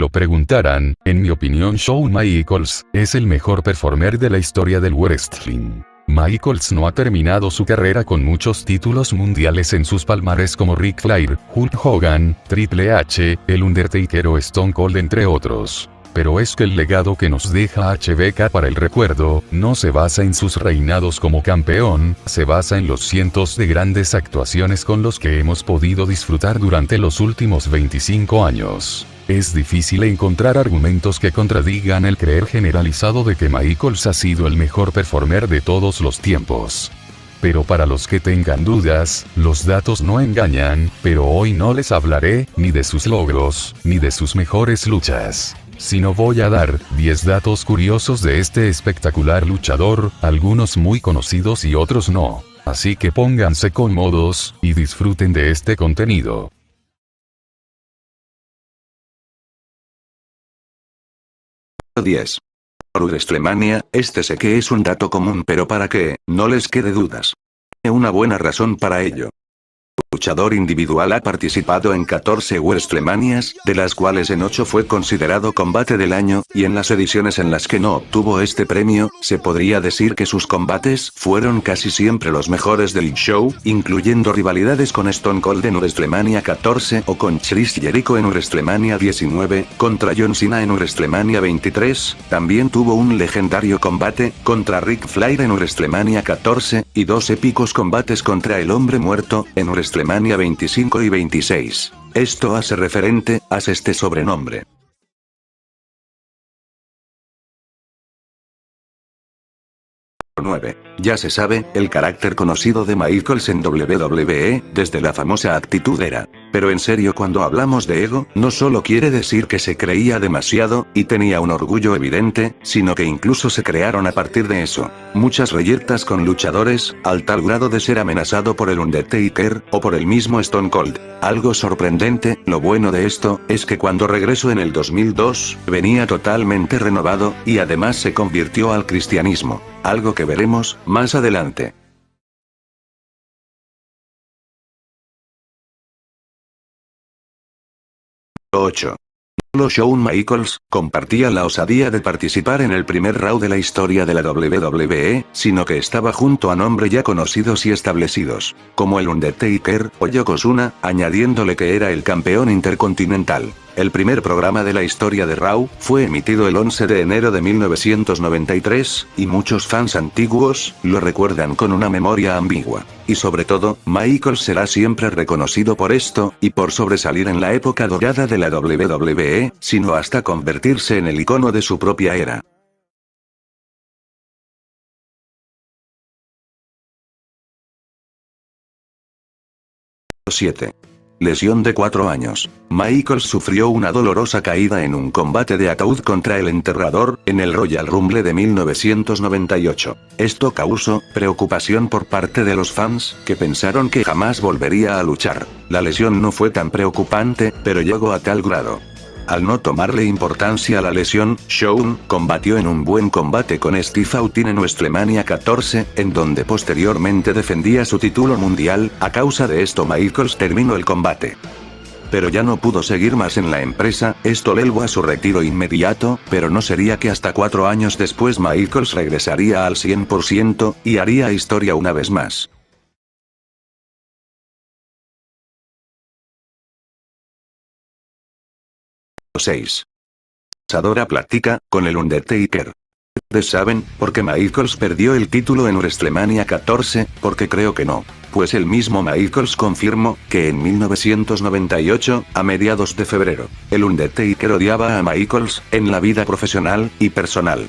Lo preguntaran, en mi opinión Shawn Michaels es el mejor performer de la historia del wrestling. Michaels no ha terminado su carrera con muchos títulos mundiales en sus palmares como Ric Flair, Hulk Hogan, Triple H, El Undertaker o Stone Cold entre otros. Pero es que el legado que nos deja HBK para el recuerdo, no se basa en sus reinados como campeón, se basa en los cientos de grandes actuaciones con los que hemos podido disfrutar durante los últimos 25 años. Es difícil encontrar argumentos que contradigan el creer generalizado de que Michaels ha sido el mejor performer de todos los tiempos. Pero para los que tengan dudas, los datos no engañan, pero hoy no les hablaré, ni de sus logros, ni de sus mejores luchas. Sino voy a dar 10 datos curiosos de este espectacular luchador, algunos muy conocidos y otros no. Así que pónganse cómodos, y disfruten de este contenido. 10. Por WrestleMania, este sé que es un dato común pero para que, no les quede dudas. Una buena razón para ello. Luchador individual ha participado en 14 WrestleManias, de las cuales en 8 fue considerado combate del año, y en las ediciones en las que no obtuvo este premio, se podría decir que sus combates fueron casi siempre los mejores del show, incluyendo rivalidades con Stone Cold en WrestleMania 14 o con Chris Jericho en WrestleMania 19, contra John Cena en WrestleMania 23, también tuvo un legendario combate contra Ric Flair en WrestleMania 14, y 2 épicos combates contra el Hombre Muerto en WrestleMania 25 y 26. Esto hace referente a este sobrenombre. 9. Ya se sabe, el carácter conocido de Michaels en WWE, desde la famosa actitud era. Pero en serio, cuando hablamos de ego, no solo quiere decir que se creía demasiado, y tenía un orgullo evidente, sino que incluso se crearon a partir de eso muchas reyertas con luchadores, al tal grado de ser amenazado por el Undertaker, o por el mismo Stone Cold. Algo sorprendente, lo bueno de esto, es que cuando regresó en el 2002, venía totalmente renovado, y además se convirtió al cristianismo. Algo que veremos más adelante. 8. Solo Shawn Michaels compartía la osadía de participar en el primer Raw de la historia de la WWE, sino que estaba junto a nombres ya conocidos y establecidos, como el Undertaker o Yokozuna, añadiéndole que era el campeón intercontinental. El primer programa de la historia de Raw fue emitido el 11 de enero de 1993, y muchos fans antiguos lo recuerdan con una memoria ambigua. Y sobre todo, Michaels será siempre reconocido por esto, y por sobresalir en la época dorada de la WWE, sino hasta convertirse en el icono de su propia era. 7. Lesión de 4 años. Michaels sufrió una dolorosa caída en un combate de ataúd contra el enterrador, en el Royal Rumble de 1998. Esto causó preocupación por parte de los fans, que pensaron que jamás volvería a luchar. La lesión no fue tan preocupante, pero llegó a tal grado. Al no tomarle importancia a la lesión, Shawn combatió en un buen combate con Steve Austin en WrestleMania 14, en donde posteriormente defendía su título mundial. A causa de esto Michaels terminó el combate. Pero ya no pudo seguir más en la empresa, esto le llevó a su retiro inmediato, pero no sería que hasta 4 años después Michaels regresaría al 100%, y haría historia una vez más. 6. Luchadora platica con el Undertaker. ¿Ustedes saben por qué Michaels perdió el título en WrestleMania 14? Porque creo que no. Pues el mismo Michaels confirmó que en 1998, a mediados de febrero, el Undertaker odiaba a Michaels en la vida profesional y personal.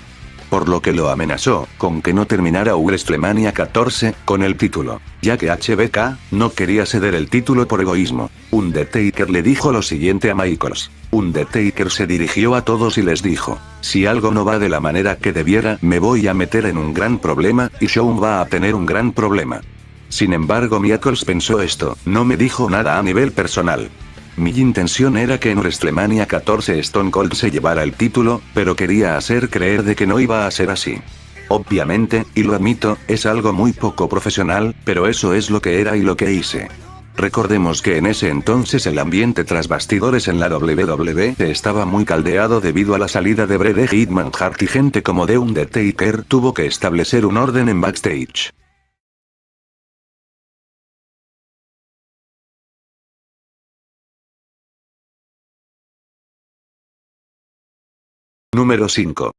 Por lo que lo amenazó con que no terminara WrestleMania 14 con el título, ya que HBK no quería ceder el título por egoísmo. Undertaker le dijo lo siguiente a Michaels. Undertaker se dirigió a todos y les dijo: si algo no va de la manera que debiera, me voy a meter en un gran problema, y Shawn va a tener un gran problema. Sin embargo, Michaels pensó esto, no me dijo nada a nivel personal. Mi intención era que en WrestleMania 14 Stone Cold se llevara el título, pero quería hacer creer de que no iba a ser así. Obviamente, y lo admito, es algo muy poco profesional, pero eso es lo que era y lo que hice. Recordemos que en ese entonces el ambiente tras bastidores en la WWE estaba muy caldeado debido a la salida de Bret Hitman Hart y gente como The Undertaker tuvo que establecer un orden en backstage. Número 5.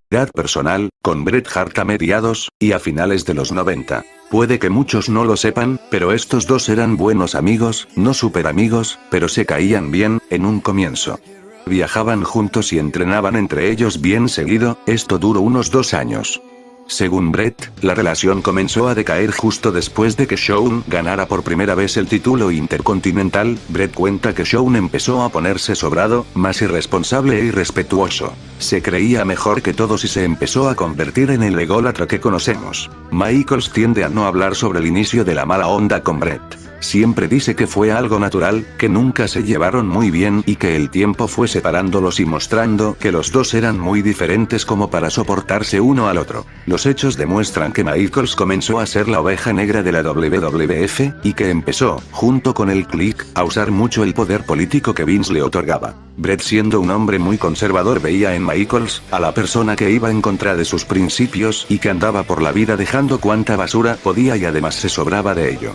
Rivalidad personal, con Bret Hart a mediados, y a finales de los 90. Puede que muchos no lo sepan, pero estos dos eran buenos amigos, no super amigos, pero se caían bien, en un comienzo. Viajaban juntos y entrenaban entre ellos bien seguido, esto duró unos 2 años. Según Bret, la relación comenzó a decaer justo después de que Shawn ganara por primera vez el título intercontinental. Bret cuenta que Shawn empezó a ponerse sobrado, más irresponsable e irrespetuoso. Se creía mejor que todos y se empezó a convertir en el ególatra que conocemos. Michaels tiende a no hablar sobre el inicio de la mala onda con Bret. Siempre dice que fue algo natural, que nunca se llevaron muy bien y que el tiempo fue separándolos y mostrando que los dos eran muy diferentes como para soportarse uno al otro. Los hechos demuestran que Michaels comenzó a ser la oveja negra de la WWF, y que empezó, junto con el Clique, a usar mucho el poder político que Vince le otorgaba. Bret, siendo un hombre muy conservador, veía en Michaels a la persona que iba en contra de sus principios y que andaba por la vida dejando cuanta basura podía y además se sobraba de ello.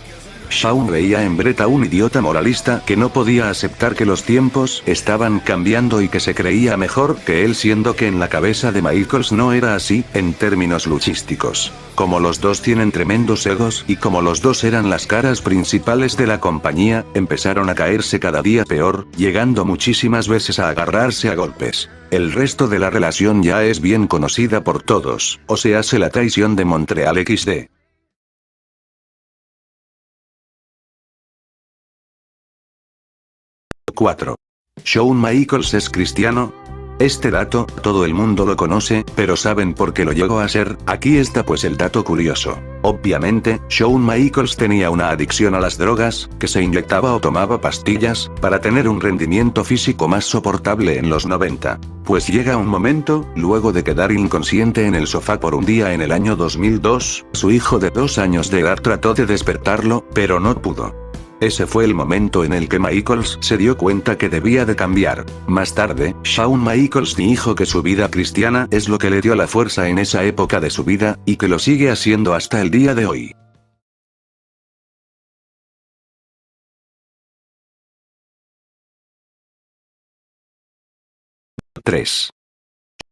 Shawn veía en Bret a un idiota moralista que no podía aceptar que los tiempos estaban cambiando y que se creía mejor que él, siendo que en la cabeza de Michaels no era así, en términos luchísticos. Como los dos tienen tremendos egos y como los dos eran las caras principales de la compañía, empezaron a caerse cada día peor, llegando muchísimas veces a agarrarse a golpes. El resto de la relación ya es bien conocida por todos, o se hace la traición de Montreal XD. 4. Shawn Michaels es cristiano. Este dato, todo el mundo lo conoce, pero ¿saben por qué lo llegó a ser? Aquí está pues el dato curioso. Obviamente, Shawn Michaels tenía una adicción a las drogas, que se inyectaba o tomaba pastillas, para tener un rendimiento físico más soportable en los 90. Pues llega un momento, luego de quedar inconsciente en el sofá por un día en el año 2002, su hijo de 2 años de edad trató de despertarlo, pero no pudo. Ese fue el momento en el que Michaels se dio cuenta que debía de cambiar. Más tarde, Shawn Michaels dijo que su vida cristiana es lo que le dio la fuerza en esa época de su vida, y que lo sigue haciendo hasta el día de hoy. (3)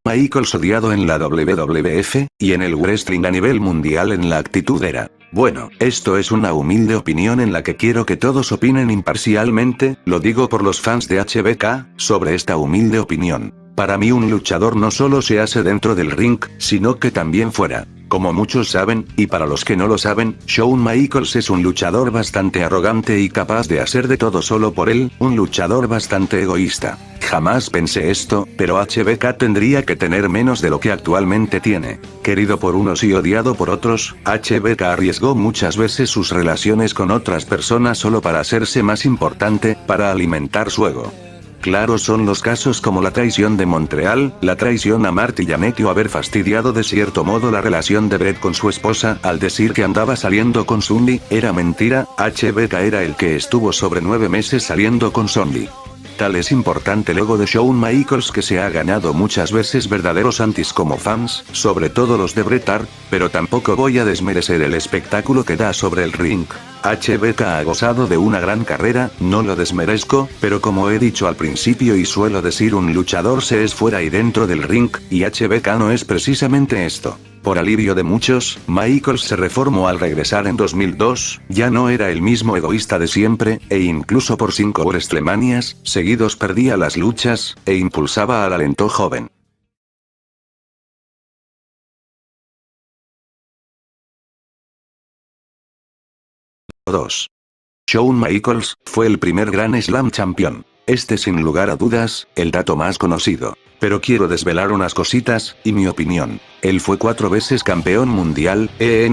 Michaels odiado en la WWF, y en el wrestling a nivel mundial en la Actitud Era. Bueno, esto es una humilde opinión en la que quiero que todos opinen imparcialmente, lo digo por los fans de HBK, sobre esta humilde opinión. Para mí un luchador no solo se hace dentro del ring, sino que también fuera. Como muchos saben, y para los que no lo saben, Shawn Michaels es un luchador bastante arrogante y capaz de hacer de todo solo por él, un luchador bastante egoísta. Jamás pensé esto, pero HBK tendría que tener menos de lo que actualmente tiene. Querido por unos y odiado por otros, HBK arriesgó muchas veces sus relaciones con otras personas solo para hacerse más importante, para alimentar su ego. Claro, son los casos como la traición de Montreal, la traición a Marty Jannetty o haber fastidiado de cierto modo la relación de Bret con su esposa, al decir que andaba saliendo con Sunday. Era mentira, HBK era el que estuvo sobre 9 meses saliendo con Sunday. Tal es importante el ego de Shawn Michaels que se ha ganado muchas veces verdaderos antis como fans, sobre todo los de Bret Hart, pero tampoco voy a desmerecer el espectáculo que da sobre el ring. HBK ha gozado de una gran carrera, no lo desmerezco, pero como he dicho al principio y suelo decir, un luchador se es fuera y dentro del ring, y HBK no es precisamente esto. Por alivio de muchos, Michaels se reformó al regresar en 2002, ya no era el mismo egoísta de siempre, e incluso por 5 WrestleManias seguidos perdía las luchas, e impulsaba al talento joven. 2. Shawn Michaels fue el primer Grand Slam campeón. Este sin lugar a dudas, el dato más conocido. Pero quiero desvelar unas cositas, y mi opinión. Él fue 4 veces campeón mundial,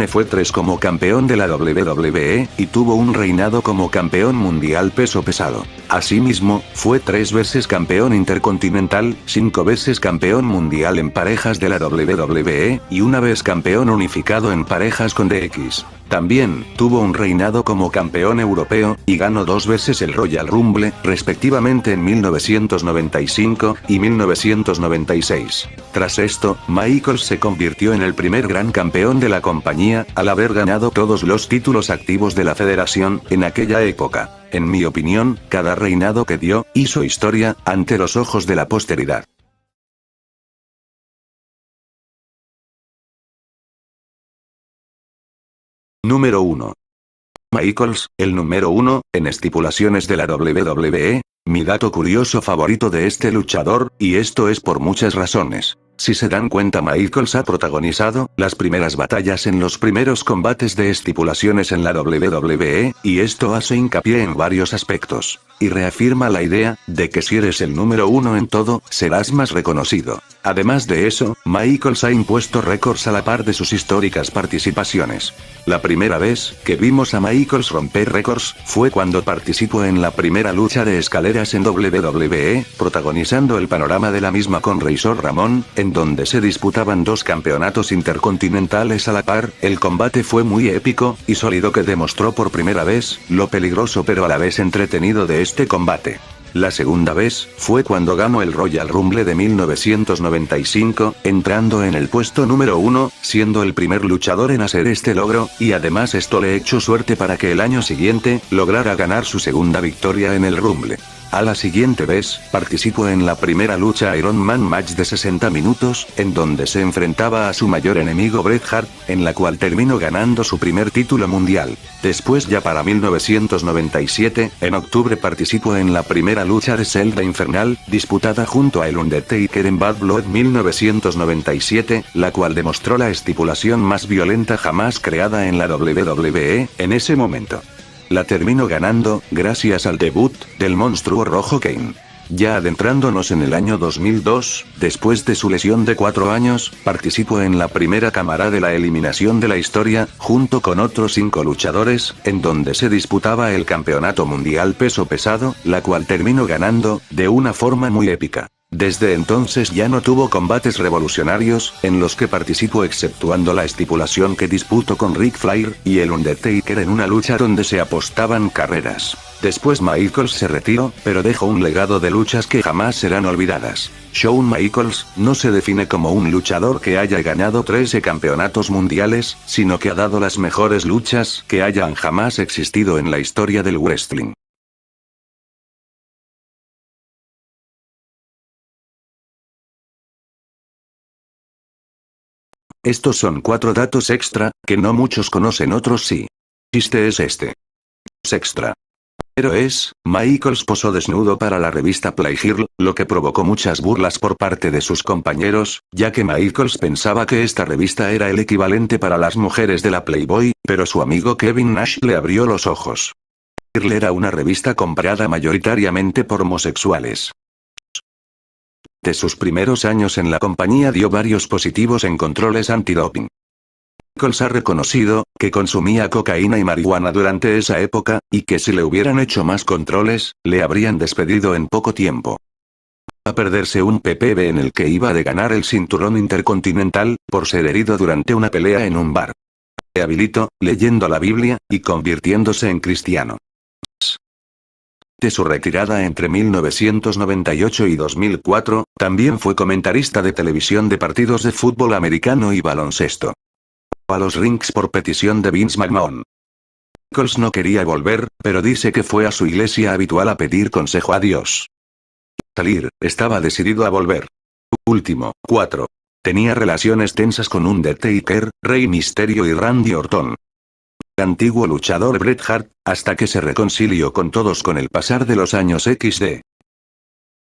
fue 3 como campeón de la WWE, y tuvo un reinado como campeón mundial peso pesado. Asimismo, fue 3 veces campeón intercontinental, 5 veces campeón mundial en parejas de la WWE, y 1 vez campeón unificado en parejas con DX. También, tuvo un reinado como campeón europeo, y ganó 2 veces el Royal Rumble, respectivamente en 1995 y 1996. Tras esto, Michaels se convirtió en el primer gran campeón de la compañía, al haber ganado todos los títulos activos de la federación, en aquella época. En mi opinión, cada reinado que dio, hizo historia, ante los ojos de la posteridad. Número 1. Michaels, el número 1, en estipulaciones de la WWE, mi dato curioso favorito de este luchador, y esto es por muchas razones. Si se dan cuenta, Michaels ha protagonizado las primeras batallas en los primeros combates de estipulaciones en la WWE, y esto hace hincapié en varios aspectos. Y reafirma la idea, de que si eres el número 1 en todo, serás más reconocido. Además de eso, Michaels ha impuesto récords a la par de sus históricas participaciones. La primera vez que vimos a Michaels romper récords, fue cuando participó en la primera lucha de escaleras en WWE, protagonizando el panorama de la misma con Razor Ramón, en donde se disputaban 2 campeonatos intercontinentales a la par. El combate fue muy épico y sólido, que demostró por primera vez lo peligroso pero a la vez entretenido de este combate. La segunda vez, fue cuando ganó el Royal Rumble de 1995, entrando en el puesto número 1, siendo el primer luchador en hacer este logro, y además esto le echó suerte para que el año siguiente, lograra ganar su segunda victoria en el Rumble. A la siguiente vez, participó en la primera lucha Iron Man Match de 60 minutos, en donde se enfrentaba a su mayor enemigo Bret Hart, en la cual terminó ganando su primer título mundial. Después, ya para 1997, en octubre participó en la primera lucha de Celda Infernal, disputada junto a El Undertaker en Bad Blood 1997, la cual demostró la estipulación más violenta jamás creada en la WWE, en ese momento. La terminó ganando, gracias al debut del monstruo rojo Kane. Ya adentrándonos en el año 2002, después de su lesión de 4 años, participó en la primera cámara de la eliminación de la historia, junto con otros 5 luchadores, en donde se disputaba el campeonato mundial peso pesado, la cual terminó ganando, de una forma muy épica. Desde entonces ya no tuvo combates revolucionarios, en los que participó exceptuando la estipulación que disputó con Ric Flair y el Undertaker en una lucha donde se apostaban carreras. Después Michaels se retiró, pero dejó un legado de luchas que jamás serán olvidadas. Shawn Michaels no se define como un luchador que haya ganado 13 campeonatos mundiales, sino que ha dado las mejores luchas que hayan jamás existido en la historia del wrestling. Estos son 4 datos extra, que no muchos conocen, otros sí. Chiste es este. Extra. Pero Michaels posó desnudo para la revista Playgirl, lo que provocó muchas burlas por parte de sus compañeros, ya que Michaels pensaba que esta revista era el equivalente para las mujeres de la Playboy, pero su amigo Kevin Nash le abrió los ojos. Playgirl era una revista comprada mayoritariamente por homosexuales. De sus primeros años en la compañía dio varios positivos en controles antidoping. Michaels ha reconocido que consumía cocaína y marihuana durante esa época, y que si le hubieran hecho más controles, le habrían despedido en poco tiempo. A perderse un PPV en el que iba de ganar el cinturón intercontinental, por ser herido durante una pelea en un bar. Rehabilitó, leyendo la Biblia, y convirtiéndose en cristiano. De su retirada entre 1998 y 2004, también fue comentarista de televisión de partidos de fútbol americano y baloncesto. A los rings por petición de Vince McMahon. Michaels no quería volver, pero dice que fue a su iglesia habitual a pedir consejo a Dios. Salir, estaba decidido a volver. Último, 4. Tenía relaciones tensas con Undertaker, Rey Mysterio y Randy Orton. El antiguo luchador Bret Hart, hasta que se reconcilió con todos con el pasar de los años XD.